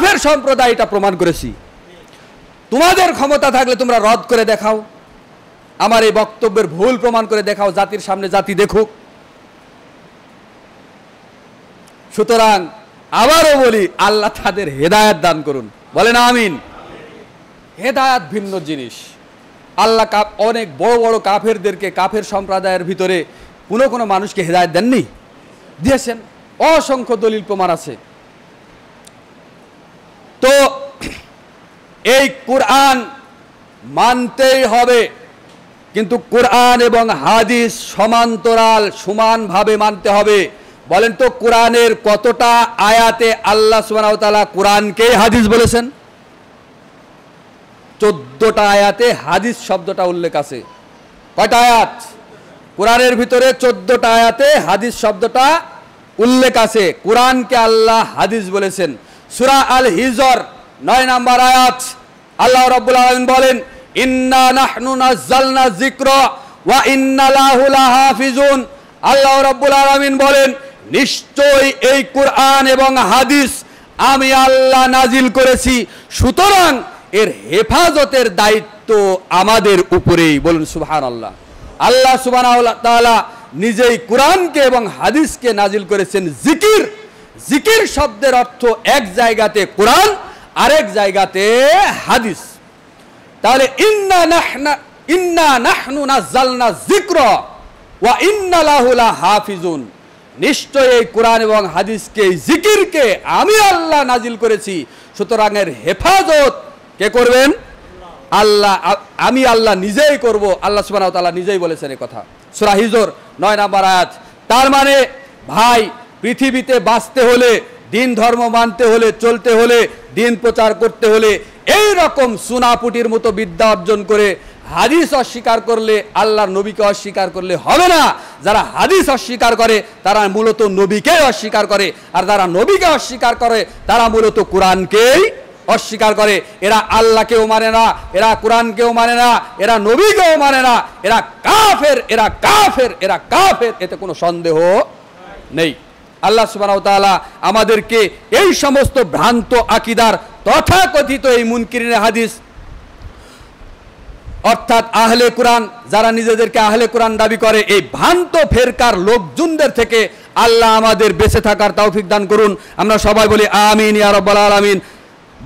কাফের সম্প্রদায় এটা প্রমাণ করেছি। তোমাদের ক্ষমতা থাকলে তোমরা রদ করে দেখাও, আমার এই বক্তব্যের ভুল প্রমাণ করে দেখাও, জাতির সামনে জাতি দেখুক। সুতরাং আবারও বলি, আল্লাহ তাদের হেদায়েত দান করুন, বলেন আমিন। হেদায়েত ভিন্ন জিনিস। আল্লাহ অনেক বড় বড় কাফেরদেরকে, কাফের সম্প্রদায়ের ভিতরে কোনো মানুষকে হেদায়েত দেননি, দিয়েছেন। অসংখ্য দলিল প্রমাণ আছে। তো এই কোরআন মানতেই হবে, কিন্তু কোরআন এবং হাদিস সমান্তরাল সমানভাবে মানতে হবে। বলেন তো কোরআনের কতটা আয়াতে আল্লাহ সুবহানাহু ওয়া তাআলা কোরআনকেই হাদিস বলেছেন? 14টা আয়াতে হাদিস শব্দটা উল্লেখ আছে। কয়টা আয়াত? কোরআনের ভিতরে 14টা আয়াতে হাদিস শব্দটা উল্লেখ আছে। কোরআনকে আল্লাহ হাদিস বলেছেন। সূরা আল হিজর 9 নম্বর আয়াত, আল্লাহ রাব্বুল আলামিন বলেন, ইন্না নাহনু নাযালনা যিকরা ওয়া ইন্না লাহু লাহাফিজুন। আল্লাহ রাব্বুল আলামিন বলেন, নিশ্চয়ই এই কোরআন এবং হাদিস আমি আল্লাহ নাজিল করেছি, সুতরাং এর হেফাজতের দায়িত্ব আমাদের উপরেই। বলুন সুবহানাল্লাহ। আল্লাহ সুবহানাহু ওয়া তাআলা নিজেই কোরআনকে এবং হাদিসকে নাজিল করেছেন জিকির। জিকির শব্দের অর্থ এক জায়গাতে কোরআন, আরেক জায়গাতে হাদিস। তাহলে ইন্না নাহনু নাযালনা যিকরা ওয়া ইন্না লাহু লাহাফিজুন, নিশ্চয়ই এই কোরআন এবং হাদিসকে, জিকিরকে আমি আল্লাহ নাজিল করেছি, সুতরাং এর হেফাজত কে করবেন? আল্লাহ। আমি আল্লাহ নিজেই করব। আল্লাহ সুবহানাহু ওয়া তাআলা নিজেই বলেছেন এই কথা, সূরা হিজর 9 নম্বর আয়াত। তার মানে ভাই, পৃথিবীতে বাঁচতে হলে, দিন ধর্ম মানতে হলে, চলতে হলে, দিন প্রচার করতে হলে এই রকম সুনাপুটির মতো বিদ্যা অর্জন করে হাদিস অস্বীকার করলে, আল্লাহর নবীকে অস্বীকার করলে হবে না। যারা হাদিস অস্বীকার করে তারা মূলত নবীকে অস্বীকার করে, আর যারা নবীকে অস্বীকার করে তারা মূলত কোরআনকেই অস্বীকার করে। এরা আল্লাহকেও মানে না, এরা কোরআনকেও মানে না, এরা নবীকেও মানে না, এরা কাফের, এরা কাফের, এরা কাফের, এতে কোনো সন্দেহ নেই। আল্লাহ সুবহানাহু ওয়া তাআলা আমাদেরকে এই সমস্ত ভ্রান্ত আকীদার, তথাকথিত এই মুনকিরিনে হাদিস অর্থাৎ আহলে কোরআন, যারা নিজেদেরকে আহলে কোরআন দাবি করে, এই ভ্রান্ত ফেরকার লোকজনদের থেকে আল্লাহ আমাদের বেঁচে থাকার তৌফিক দান করুন। আমরা সবাই বলি আমিন ইয়া রাব্বাল আলামিন।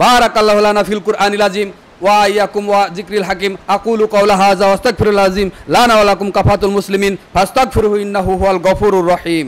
বারাকাল্লাহু লানা ফিল কুরআনিল আযীম ওয়া ইয়াকুম ওয়া যিকরিল হাকিম। আকুলু কাওলা হাযা ওয়া আস্তাগফিরুল আযীম লানা ওয়া লাকুম কাফাতুল মুসলিমিন ফাস্তাগফিরুহু ইন্নাহু হুয়াল গফুরুর রহিম।